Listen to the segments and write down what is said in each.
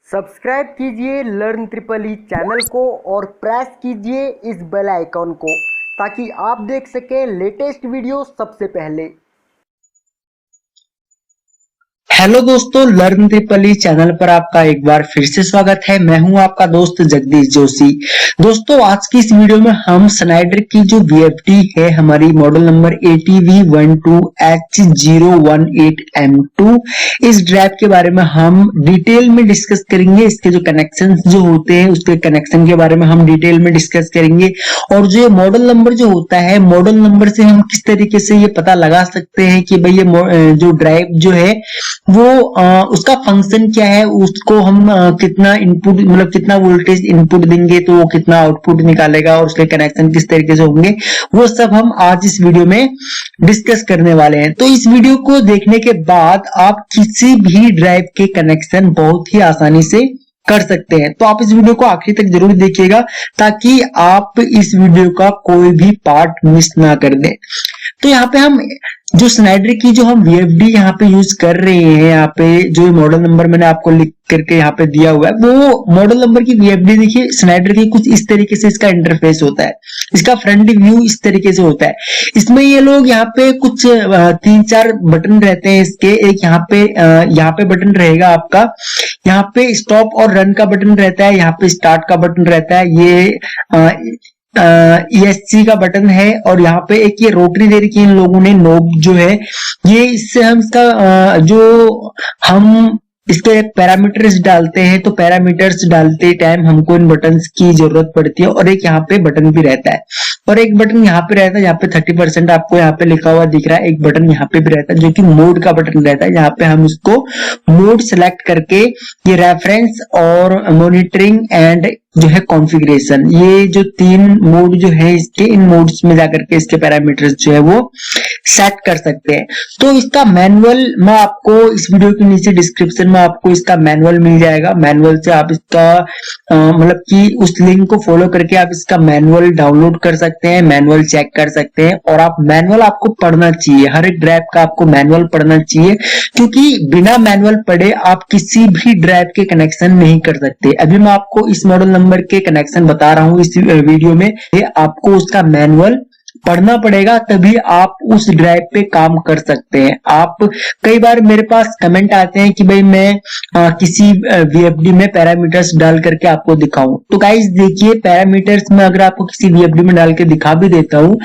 Subscribe कीजिए learn triple E channel को और प्रेस कीजिए इस बेल आइकॉन को ताकि आप देख सकें लेटेस्ट वीडियो सबसे पहले। हेलो दोस्तों, लर्न ट्रिपल ई चैनल पर आपका एक बार फिर से स्वागत है। मैं हूं आपका दोस्त जगदीश जोशी। दोस्तों, आज की इस वीडियो में हम स्नाइडर की जो VFD है हमारी मॉडल नंबर ATV12H018M2 इस ड्राइव के बारे में हम डिटेल में डिस्कस करेंगे। इसके जो कनेक्शन जो होते हैं उसके कनेक्शन के बारे में हम डिटेल में डिस्कस करेंगे और जो मॉडल नंबर जो होता है, मॉडल नंबर से हम किस तरीके से ये पता लगा सकते हैं कि भाई ये जो ड्राइव जो है वो उसका फंक्शन क्या है, उसको हम कितना इनपुट मतलब कितना वोल्टेज इनपुट देंगे तो वो कितना आउटपुट निकालेगा और उसके कनेक्शन किस तरीके से होंगे, वो सब हम आज इस वीडियो में डिस्कस करने वाले हैं। तो इस वीडियो को देखने के बाद आप किसी भी ड्राइव के कनेक्शन बहुत ही आसानी से कर सकते हैं। तो आप इस वीडियो को आखिरी तक जरूर देखिएगा ताकि आप इस वीडियो का कोई भी पार्ट मिस ना कर दें। तो यहाँ पे हम जो स्नाइडर की जो हम VFD यहाँ पे यूज कर रहे हैं, यहाँ पे जो मॉडल नंबर मैंने आपको लिख करके यहाँ पे दिया हुआ है वो मॉडल नंबर की VFD देखिए स्नाइडर की कुछ इस तरीके से इसका इंटरफेस होता है। इसका फ्रंट व्यू इस तरीके से होता है। इसमें ये लोग यहाँ पे कुछ 3-4 बटन रहते हैं इसके। एक यहाँ पे बटन रहेगा आपका, यहाँ पे स्टॉप और रन का बटन रहता है, यहाँ पे स्टार्ट का बटन रहता है, ये ESC का बटन है और यहाँ पे एक ये रोटरी दे रखी है इन लोगों ने, नोब जो है ये, इससे हम इसका जो हम इसके पैरामीटर्स डालते हैं तो पैरामीटर्स डालते टाइम हमको इन बटन्स की जरूरत पड़ती है। और एक यहाँ पे बटन भी रहता है और एक बटन यहाँ पे रहता है, यहाँ पे 30% आपको यहाँ पे लिखा हुआ दिख रहा है। एक बटन यहाँ पे भी रहता है जो कि मोड का बटन रहता है, यहाँ पे हम इसको मोड सेलेक्ट करके ये रेफरेंस और मॉनिटरिंग एंड जो है कॉन्फ़िगरेशन, ये जो 3 मोड जो है इसके, इन मोड्स में जाकर के इसके पैरामीटर्स जो है वो सेट कर सकते हैं। तो इसका मैनुअल मैं आपको इस वीडियो के नीचे डिस्क्रिप्शन में आपको इसका मैनुअल मिल जाएगा। मैनुअल से आप इसका मतलब कि उस लिंक को फॉलो करके आप इसका मैनुअल डाउनलोड कर सकते हैं, मैनुअल चेक कर सकते हैं। और आप मैनुअल आपको पढ़ना चाहिए, हर एक ड्राइव का आपको मैनुअल पढ़ना चाहिए क्योंकि बिना मैनुअल पढ़े आप किसी भी ड्राइव के कनेक्शन नहीं कर सकते। अभी मैं आपको इस मॉडल नंबर के कनेक्शन बता रहा हूं इस वीडियो में, आपको उसका मैनुअल पढ़ना पड़ेगा तभी आप उस ड्राइव पे काम कर सकते हैं। आप कई बार मेरे पास कमेंट आते हैं कि भाई मैं किसी VFD में पैरामीटर्स डाल करके आपको दिखाऊं। तो गाइस देखिए, पैरामीटर्स में अगर आपको किसी VFD में डाल के दिखा भी देता हूं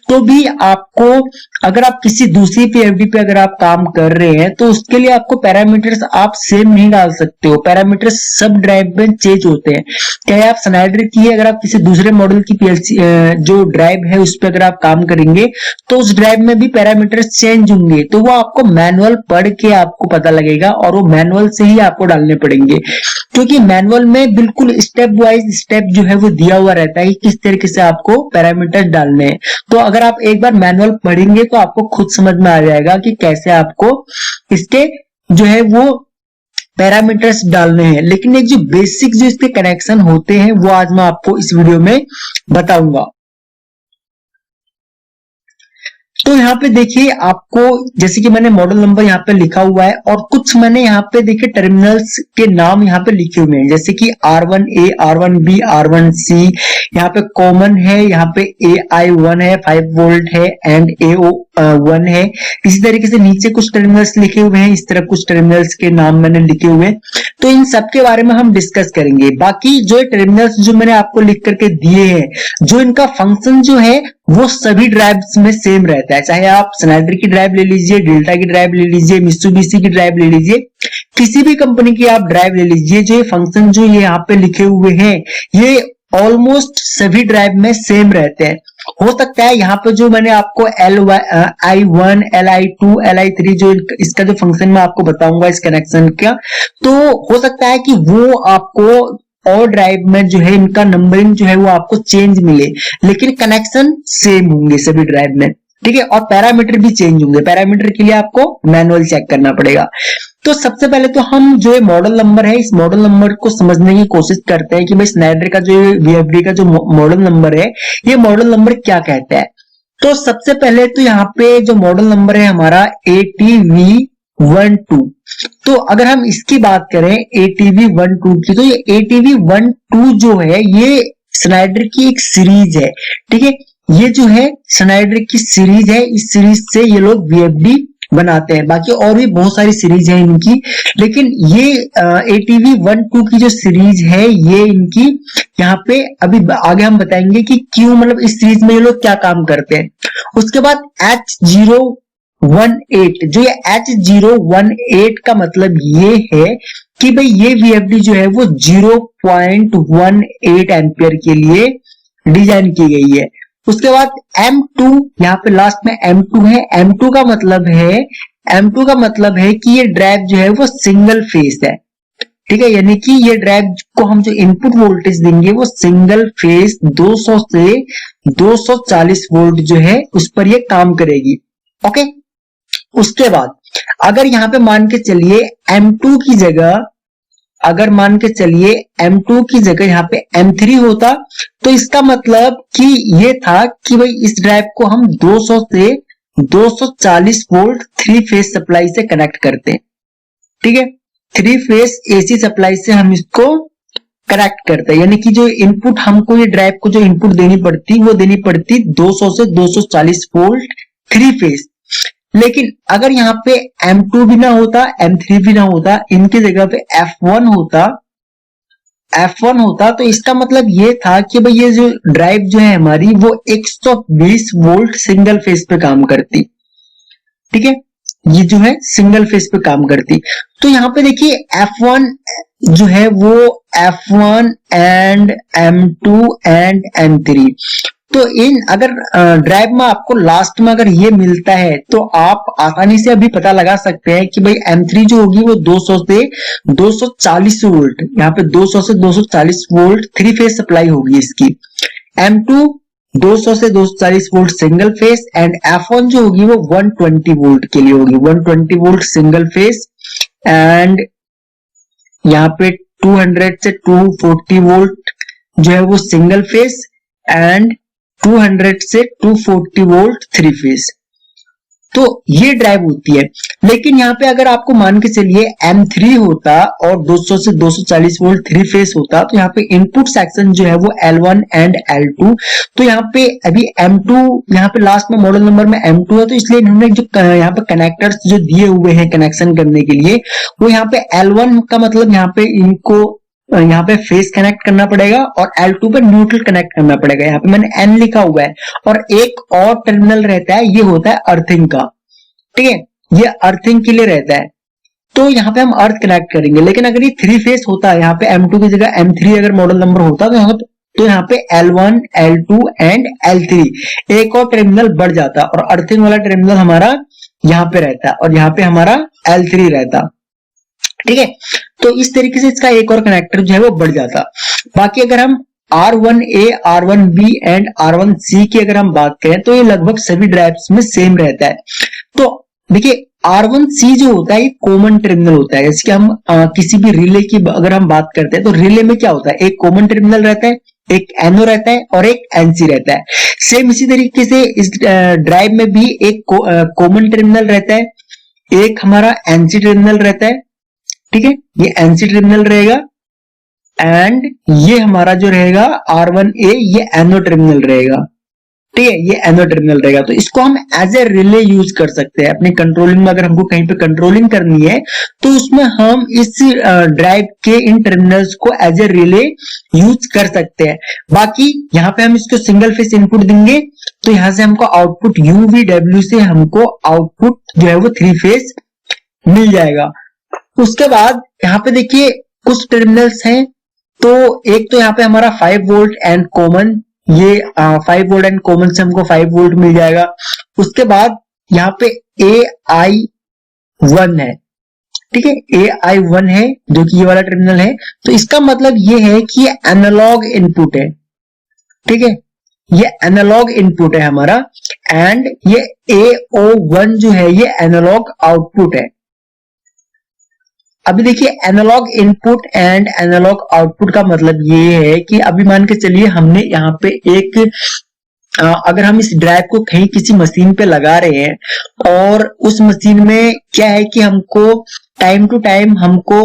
तो भी आपको, अगर आप किसी दूसरी VFD पे अगर आप काम कर रहे हैं तो उसके लिए आपको पैरामीटर्स आप सेम नहीं डाल सकते हो। पैरामीटर्स सब ड्राइव में चेंज होते हैं। चाहे आप स्नाइडर की है, अगर आप किसी दूसरे मॉडल की PLC जो ड्राइव है उस पर अगर आप काम करेंगे तो उस ड्राइव में भी पैरामीटर्स चेंज होंगे। तो वो आपको मैनुअल पढ़ के आपको पता लगेगा और वो मैनुअल से ही आपको डालने पड़ेंगे क्योंकि मैनुअल में बिल्कुल स्टेप वाइज स्टेप जो है वो दिया हुआ रहता है कि किस तरीके से आपको पैरामीटर्स डालने हैं। तो अगर आप एक बार मैनुअल पढ़ेंगे तो आपको खुद समझ में आ जाएगा कि कैसे आपको इसके जो है वो पैरामीटर्स डालने हैं। लेकिन एक जो बेसिक जो इसके कनेक्शन होते हैं वो आज मैं आपको इस वीडियो में बताऊंगा। तो यहाँ पे देखिए, आपको जैसे कि मैंने मॉडल नंबर यहाँ पे लिखा हुआ है और कुछ मैंने यहाँ पे देखिए टर्मिनल्स के नाम यहाँ पे लिखे हुए हैं, जैसे कि R1A, R1B, R1C, यहाँ पे कॉमन है, यहाँ पे AI1 है, 5 वोल्ट है एंड AO1 है। इसी तरीके से नीचे कुछ टर्मिनल्स लिखे हुए हैं, इस तरह कुछ टर्मिनल्स के नाम मैंने लिखे हुए हैं। तो इन सब के बारे में हम डिस्कस करेंगे। बाकी जो टर्मिनल्स जो मैंने आपको लिख करके दिए हैं, जो इनका फंक्शन जो है वो सभी ड्राइव्स में सेम रहता है। चाहे आप स्नाइडर की ड्राइव ले लीजिए, डेल्टा की ड्राइव ले लीजिए, मित्सुबिशी की ड्राइव ले लीजिए, किसी भी कंपनी की आप ड्राइव ले लीजिए, जो फंक्शन जो ये यहाँ पे लिखे हुए हैं ये ऑलमोस्ट सभी ड्राइव में सेम रहते हैं। हो सकता है यहाँ पे जो मैंने आपको LI1, LI2, LI3 जो इसका जो फंक्शन मैं आपको बताऊंगा इस कनेक्शन का, तो हो सकता है कि वो आपको और ड्राइव में जो है इनका नंबरिंग जो है वो आपको चेंज मिले, लेकिन कनेक्शन सेम होंगे सभी ड्राइव में, ठीक है। और पैरामीटर भी चेंज होंगे। पैरामीटर के लिए आपको मैनुअल चेक करना पड़ेगा। तो सबसे पहले तो हम जो है मॉडल नंबर है, इस मॉडल नंबर को समझने की कोशिश करते हैं कि भाई स्नाइडर का जो VFD का जो मॉडल नंबर है ये मॉडल नंबर क्या कहता है। तो सबसे पहले तो यहाँ पे जो मॉडल नंबर है हमारा ATV ATV12। तो अगर हम इसकी बात करें ATV12 की, तो ये ATV12 जो है ये स्नाइडर की एक सीरीज है। ठीक है, ये जो है स्नाइडर की सीरीज है, इस सीरीज से ये लोग VFD बनाते हैं। बाकी और भी बहुत सारी सीरीज है इनकी, लेकिन ये ATV12 की जो सीरीज है ये इनकी यहाँ पे अभी आगे हम बताएंगे कि क्यों, मतलब इस सीरीज में ये लोग क्या काम करते हैं। उसके बाद H018, जो ये H018 का मतलब ये है कि भाई ये VFD जो है वो 0.18 एम्पियर के लिए डिजाइन की गई है। उसके बाद M2, यहाँ पे लास्ट में M2 है। M2 का मतलब है कि ये ड्राइव जो है वो सिंगल फेस है। ठीक है, यानी कि ये ड्राइव को हम जो इनपुट वोल्टेज देंगे वो सिंगल फेस 200 से 240 वोल्ट जो है उस पर ये काम करेगी। ओके, उसके बाद अगर यहाँ पे मान के चलिए M2 की जगह, यहाँ पे M3 होता, तो इसका मतलब कि ये था कि भाई इस ड्राइव को हम 200 से 240 वोल्ट 3 फेज सप्लाई से कनेक्ट करते हैं। ठीक है, 3 फेज AC सप्लाई से हम इसको कनेक्ट करते हैं, यानी कि जो इनपुट हमको ये ड्राइव को जो इनपुट देनी पड़ती वो देनी पड़ती 200 से 240 वोल्ट 3 फेज। लेकिन अगर यहाँ पे M2 भी ना होता, M3 भी ना होता, इनकी जगह पे F1 होता, तो इसका मतलब ये था कि भाई ये जो ड्राइव जो है हमारी वो 120 वोल्ट सिंगल फेज पे काम करती। ठीक है, ये जो है सिंगल फेज पे काम करती। तो यहाँ पे देखिए F1 जो है वो F1 and M2 and M3, तो इन अगर ड्राइव में आपको लास्ट में अगर ये मिलता है तो आप आसानी से अभी पता लगा सकते हैं कि भाई M3 जो होगी वो 200 से 240 वोल्ट, यहाँ पे 200 से 240 वोल्ट 3 फेज सप्लाई होगी इसकी। M2 200 से 240 volt single phase, and F1 जो होगी वो 120 वोल्ट के लिए होगी, 120 वोल्ट सिंगल फेज, एंड यहाँ पे 200 से 240 वोल्ट जो है वो सिंगल फेज, एंड 200 से 240 वोल्ट 3 फेज। तो ये ड्राइव होती है। लेकिन यहाँ पे अगर आपको मान के चलिए M3 होता और 200 से 240 वोल्ट 3 फेज होता, तो यहाँ पे इनपुट सेक्शन जो है वो L1 एंड L2, तो यहाँ पे अभी M2, यहाँ पे लास्ट में मॉडल नंबर में M2 है, तो इसलिए इन्होंने जो यहाँ पे कनेक्टर्स जो दिए हुए हैं कनेक्शन करने के लिए, वो यहाँ पे L1 का मतलब यहाँ पे इनको यहाँ पे फेस कनेक्ट करना पड़ेगा और L2 पे न्यूट्रल कनेक्ट करना पड़ेगा। यहाँ पे मैंने N लिखा हुआ है, और एक और टर्मिनल रहता है, ये होता है अर्थिंग का। ठीक है, ये अर्थिंग के लिए रहता है, तो यहाँ पे हम अर्थ कनेक्ट करेंगे। लेकिन अगर ये 3 फेस होता है, यहाँ पे M2 की जगह M3 अगर मॉडल नंबर होता, तो यहाँ पे L1, L2 एंड L3 एक और टर्मिनल बढ़ जाता, और अर्थिंग वाला टर्मिनल हमारा यहाँ पे रहता, और यहाँ पे हमारा L3 रहता। ठीक है, तो इस तरीके से इसका एक और कनेक्टर जो है वो बढ़ जाता। बाकी अगर हम R1A, R1B एंड R1C की अगर हम बात करें, तो ये लगभग सभी ड्राइव्स में सेम रहता है। तो देखिए R1C जो होता है ये कॉमन टर्मिनल होता है। जैसे कि हम किसी भी रिले की अगर हम बात करते हैं, तो रिले में क्या होता है, एक कॉमन टर्मिनल रहता है, एक NO रहता है और एक NC रहता है। सेम इसी तरीके से इस ड्राइव में भी एक कॉमन टर्मिनल रहता है, एक हमारा NC टर्मिनल रहता है। ठीक है, ये NC टर्मिनल रहेगा, एंड ये हमारा जो रहेगा R1A, ये NO टर्मिनल रहेगा। ठीक है, ये NO टर्मिनल रहेगा। तो इसको हम एज ए रिले यूज कर सकते हैं अपनी कंट्रोलिंग में। अगर हमको कहीं पे कंट्रोलिंग करनी है तो उसमें हम इस ड्राइव के इन टर्मिनल्स को एज ए रिले यूज कर सकते हैं। बाकी यहाँ पे हम इसको सिंगल फेस इनपुट देंगे, तो यहां से हमको आउटपुट UVW से हमको आउटपुट जो है वो 3 फेस मिल जाएगा। उसके बाद यहाँ पे देखिए कुछ टर्मिनल्स हैं, तो एक तो यहाँ पे हमारा 5 वोल्ट एंड कॉमन, ये 5 वोल्ट एंड कॉमन से हमको 5 वोल्ट मिल जाएगा। उसके बाद यहाँ पे AI1 है। ठीक है, AI1 है जो कि ये वाला टर्मिनल है, तो इसका मतलब ये है कि ये एनालॉग इनपुट है। ठीक है, ये एनालॉग इनपुट है हमारा, एंड ये AO1 जो है ये एनालॉग आउटपुट है। अभी देखिए analogue input and analogue output का मतलब ये है कि अभी मान के चलिए हमने यहाँ पे एक अगर हम इस ड्राइव को कहीं किसी मशीन पे लगा रहे हैं और उस मशीन में क्या है कि हमको टाइम टू टाइम हमको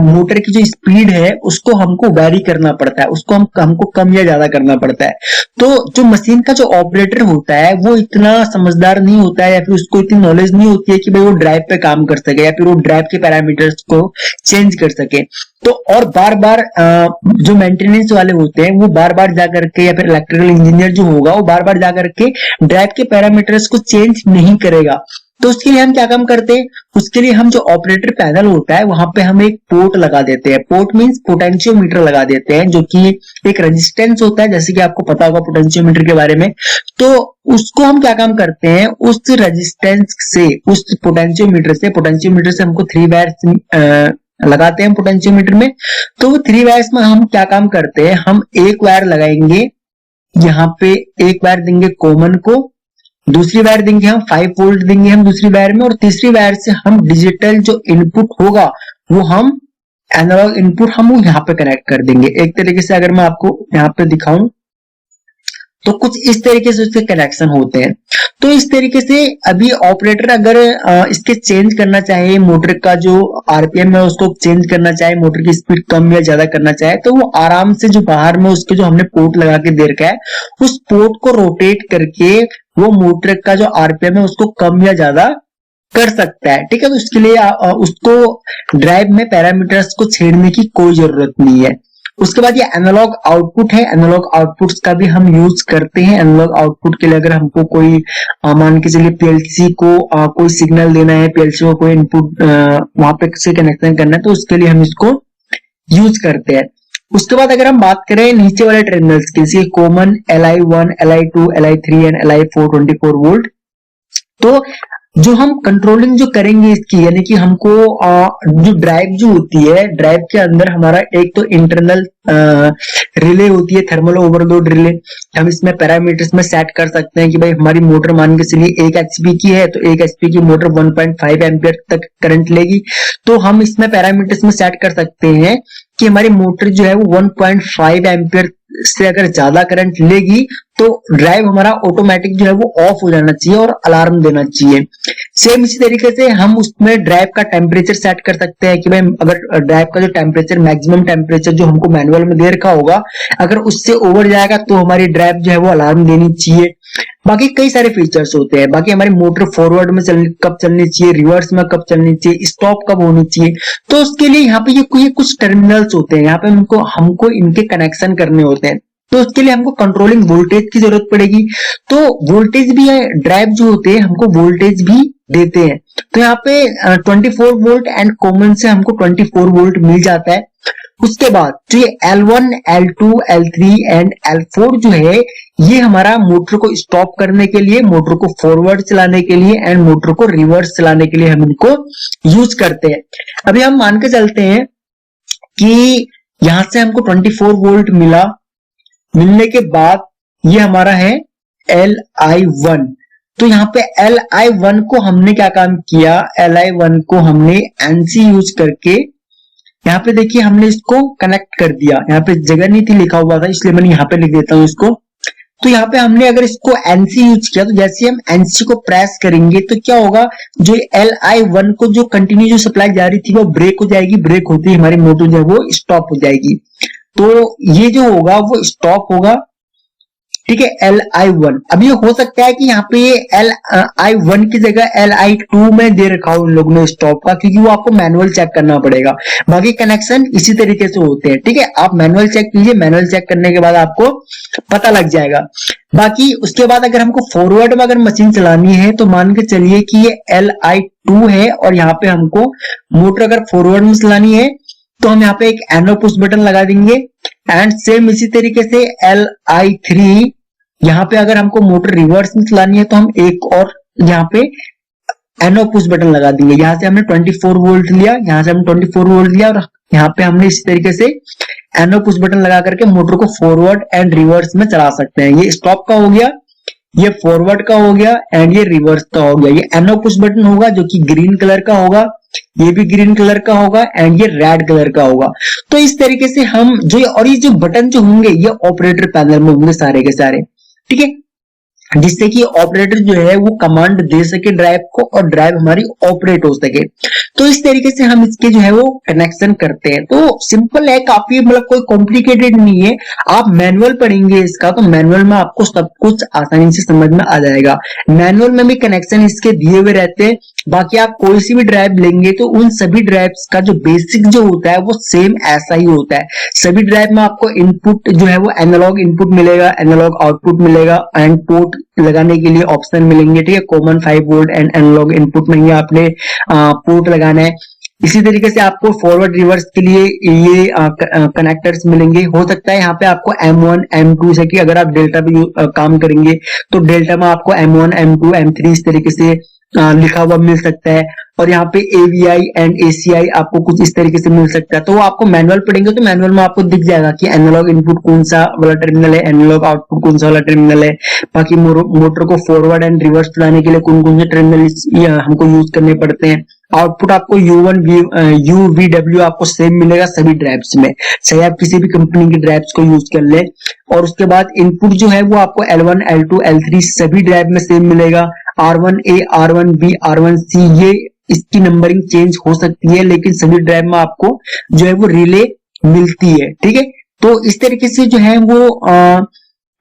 मोटर की जो स्पीड है उसको हमको वेरी करना पड़ता है, उसको हमको कम या ज्यादा करना पड़ता है। तो जो मशीन का जो ऑपरेटर होता है वो इतना समझदार नहीं होता है या फिर उसको इतनी नॉलेज नहीं होती है कि भाई वो ड्राइव पे काम कर सके या फिर वो ड्राइव के पैरामीटर्स को चेंज कर सके। तो और बार बार जो मेंटेनेंस वाले होते हैं वो बार बार जा करके या फिर इलेक्ट्रिकल इंजीनियर जो होगा वो बार बार जा करके ड्राइव के पैरामीटर्स को चेंज नहीं करेगा। तो उसके लिए हम क्या काम करते हैं, उसके लिए हम जो ऑपरेटर पैनल होता है वहां पे हम एक पोर्ट लगा देते हैं। पोर्ट मींस पोटेंशियोमीटर लगा देते हैं, जो कि एक रेजिस्टेंस होता है, जैसे कि आपको पता होगा पोटेंशियोमीटर के बारे में। तो उसको हम क्या काम करते हैं, उस रेजिस्टेंस से, उस पोटेंशियोमीटर से हमको 3 वायर लगाते हैं पोटेंशियोमीटर में। तो वो 3 वायर्स में हम क्या काम करते हैं, हम एक वायर लगाएंगे, यहाँ पे एक वायर देंगे कॉमन को, दूसरी वायर देंगे हम 5 वोल्ट देंगे हम दूसरी वायर में, और तीसरी वायर से हम डिजिटल जो इनपुट होगा वो हम एनालॉग इनपुट हम यहाँ पे कनेक्ट कर देंगे। एक तरीके से अगर मैं आपको यहाँ पे दिखाऊं तो कुछ इस तरीके से उसके कनेक्शन होते हैं। तो इस तरीके से अभी ऑपरेटर अगर इसके चेंज करना चाहे, मोटर का जो आरपीएम है उसको चेंज करना चाहे, मोटर की स्पीड कम या ज्यादा करना चाहे, तो वो आराम से जो बाहर में उसके जो हमने पोर्ट लगा के दे रखा है उस पोर्ट को रोटेट करके वो मोटर का जो आरपीएम है उसको कम या ज्यादा कर सकता है। ठीक है, तो उसके लिए उसको ड्राइव में पैरामीटर्स को छेड़ने की कोई जरूरत नहीं है। उसके बाद ये एनालॉग आउटपुट है, एनालॉग आउटपुट्स का भी हम यूज करते हैं। एनालॉग आउटपुट के लिए अगर हमको कोई मान के चलिए पीएलसी को कोई सिग्नल देना है, पीएलसी को कोई इनपुट वहां पे से कनेक्शन करना है, तो उसके लिए हम इसको यूज करते हैं। उसके बाद अगर हम बात करें नीचे वाले टर्मिनल्स की, जैसे common Li1, Li2, Li3 and Li4 24 volt, तो जो हम कंट्रोलिंग जो करेंगे इसकी, यानी कि हमको जो ड्राइव जो होती है, ड्राइव के अंदर हमारा एक तो इंटरनल रिले होती है, थर्मल ओवरलोड रिले। हम इसमें पैरामीटर्स में सेट कर सकते हैं कि भाई हमारी मोटर मान के चलिए 1 एचपी की है, तो 1 एचपी की मोटर 1.5 एम्पियर तक करंट लेगी। तो हम इसमें पैरामीटर्स में सेट कर सकते हैं कि हमारी मोटर जो है वो 1.5 एम्पियर से अगर ज्यादा करंट लेगी तो ड्राइव हमारा ऑटोमेटिक जो है वो ऑफ हो जाना चाहिए और अलार्म देना चाहिए। सेम इसी तरीके से हम उसमें ड्राइव का टेम्परेचर सेट कर सकते हैं कि भाई अगर ड्राइव का जो टेम्परेचर, मैक्सिमम टेम्परेचर जो हमको मैनुअल में दे रखा होगा, अगर उससे ओवर जाएगा तो हमारी ड्राइव जो है वो अलार्म देनी चाहिए। बाकी कई सारे फीचर्स होते हैं। बाकी हमारी मोटर फॉरवर्ड में कब चलनी चाहिए, रिवर्स में कब चलनी चाहिए, स्टॉप कब होनी चाहिए, तो उसके लिए यहाँ पे ये कुछ टर्मिनल्स होते हैं, यहाँ पे हमको इनके कनेक्शन करने होते हैं। तो उसके लिए हमको कंट्रोलिंग वोल्टेज की जरूरत पड़ेगी। तो वोल्टेज भी है, ड्राइव जो होते हैं हमको वोल्टेज भी देते हैं। तो यहाँ पे 24 वोल्ट एंड कॉमन से हमको 24 वोल्ट मिल जाता है। उसके बाद जो ये L1, L2, L3 and L4 जो है, ये हमारा मोटर को स्टॉप करने के लिए, मोटर को फॉरवर्ड चलाने के लिए एंड मोटर को रिवर्स चलाने के लिए हम इनको यूज करते हैं। अभी हम मान के चलते हैं कि यहां से हमको 24 वोल्ट मिलने के बाद ये हमारा है Li1। तो यहाँ पे Li1 को हमने क्या काम किया, Li1 को हमने NC यूज करके यहाँ पे देखिए हमने इसको कनेक्ट कर दिया। यहाँ पे जगह नहीं थी लिखा हुआ था, इसलिए मैंने यहाँ पे लिख देता हूँ इसको। तो यहाँ पे हमने अगर इसको NC यूज किया तो जैसे हम NC को प्रेस करेंगे तो क्या होगा, जो Li1 को जो कंटिन्यू जो सप्लाई जा रही थी वो ब्रेक हो जाएगी, ब्रेक होती है हमारी मोटर जो है वो स्टॉप हो जाएगी। तो ये जो होगा वो स्टॉप होगा, ठीक है, Li1। अब ये हो सकता है कि यहाँ पे Li1 की जगह Li2 में दे रखा हो उन लोगों ने स्टॉप का, क्योंकि वो आपको मैनुअल चेक करना पड़ेगा। बाकी कनेक्शन इसी तरीके से होते हैं, ठीक है। आप मैनुअल चेक कीजिए, मैनुअल चेक करने के बाद आपको पता लग जाएगा। बाकी उसके बाद अगर हमको फॉरवर्ड में अगर मशीन चलानी है तो मान के चलिए कि ये Li2 है और यहाँ पे हमको मोटर अगर फॉरवर्ड में चलानी है तो हम यहाँ पे एक एनो पुश बटन लगा देंगे। एंड सेम इसी तरीके से Li3, यहाँ पे अगर हमको मोटर रिवर्स में चलानी है तो हम एक और यहाँ पे एनो पुश बटन लगा देंगे। यहाँ से हमने 24 वोल्ट लिया, यहाँ से हमने 24 वोल्ट लिया और यहाँ पे हमने इसी तरीके से एनो पुश बटन लगा करके मोटर को फॉरवर्ड एंड रिवर्स में चला सकते हैं। ये स्टॉप का हो गया, ये फॉरवर्ड का हो गया एंड ये रिवर्स का हो गया। ये एनो पुश बटन होगा जो कि ग्रीन कलर का होगा, ये भी ग्रीन कलर का होगा एंड ये रेड कलर का होगा। तो इस तरीके से हम जो, और ये जो बटन जो होंगे ये ऑपरेटर पैनल में होंगे सारे के सारे, ठीक है। जिससे कि ऑपरेटर जो है वो कमांड दे सके ड्राइव को और ड्राइव हमारी ऑपरेट हो सके। तो इस तरीके से हम इसके जो है वो कनेक्शन करते हैं। तो सिंपल है, काफी मतलब कोई कॉम्प्लिकेटेड नहीं है। आप मैनुअल पढ़ेंगे इसका तो मैनुअल में आपको सब कुछ आसानी से समझ में आ जाएगा। मैनुअल में भी कनेक्शन इसके दिए हुए रहते हैं। बाकी आप कोई सी भी ड्राइव लेंगे तो उन सभी ड्राइव्स का जो बेसिक जो होता है वो सेम ऐसा ही होता है। सभी ड्राइव में आपको इनपुट जो है वो एनालॉग इनपुट मिलेगा, एनालॉग आउटपुट मिलेगा एंड पोर्ट लगाने के लिए ऑप्शन मिलेंगे। ठीक है, common 5 volt and analogue input में ही आपने पोर्ट लगाना है। इसी तरीके से आपको फॉरवर्ड रिवर्स के लिए ये कनेक्टर्स मिलेंगे। हो सकता है यहाँ पे आपको M1 M2 से कि अगर आप डेल्टा पे काम करेंगे तो डेल्टा में आपको M1 M2 M3 इस तरीके से लिखा हुआ मिल सकता है। और यहाँ पे AVI एंड ACI आपको कुछ इस तरीके से मिल सकता है। तो वो आपको मैनुअल पढ़ेंगे तो मैनुअल में आपको दिख जाएगा कि एनालॉग इनपुट कौन सा वाला टर्मिनल है, एनालॉग आउटपुट कौन सा वाला टर्मिनल है। बाकी मोटर को फॉरवर्ड एंड रिवर्स चलाने के लिए कौन कौन से टर्मिनल हमको यूज करने पड़ते हैं। आउटपुट आपको U1 UVW आपको सेम मिलेगा सभी ड्राइव्स में, चाहे आप किसी भी कंपनी की ड्राइव्स को यूज कर ले। और उसके बाद इनपुट जो है वो आपको L1 L2 L3 सभी ड्राइव में सेम मिलेगा। R1A R1B R1C ये इसकी नंबरिंग चेंज हो सकती है, लेकिन सभी ड्राइव में आपको जो है वो रिले मिलती है। ठीक है, तो इस तरीके से जो है वो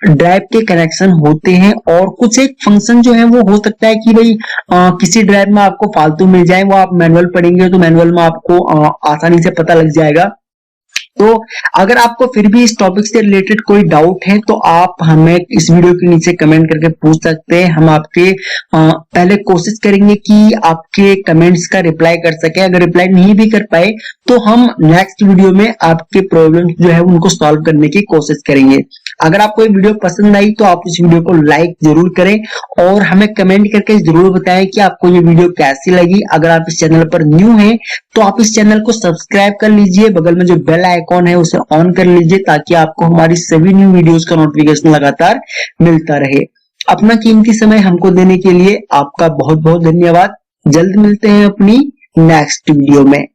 ड्राइव के कनेक्शन होते हैं। और कुछ एक फंक्शन जो है वो हो सकता है कि भाई किसी ड्राइव में आपको फालतू मिल जाए, वो आप मैनुअल पढ़ेंगे तो मैनुअल में आपको आसानी से पता लग जाएगा। तो अगर आपको फिर भी इस टॉपिक से रिलेटेड कोई डाउट है तो आप हमें इस वीडियो के नीचे कमेंट करके पूछ सकते हैं। हम आपके पहले कोशिश करेंगे कि आपके कमेंट्स का रिप्लाई कर सके। अगर रिप्लाई नहीं भी कर पाए तो हम नेक्स्ट वीडियो में आपके प्रॉब्लम जो है उनको सॉल्व करने की कोशिश करेंगे। अगर आपको ये वीडियो पसंद आई तो आप इस वीडियो को लाइक जरूर करें और हमें कमेंट करके जरूर बताएं कि आपको ये वीडियो कैसी लगी। अगर आप इस चैनल पर न्यू हैं तो आप इस चैनल को सब्सक्राइब कर लीजिए, बगल में जो बेल आइकॉन है उसे ऑन कर लीजिए ताकि आपको हमारी सभी न्यू वीडियोस का नोटिफिकेशन लगातार मिलता रहे। अपना कीमती समय हमको देने के लिए आपका बहुत बहुत धन्यवाद। जल्द मिलते हैं अपनी नेक्स्ट वीडियो में।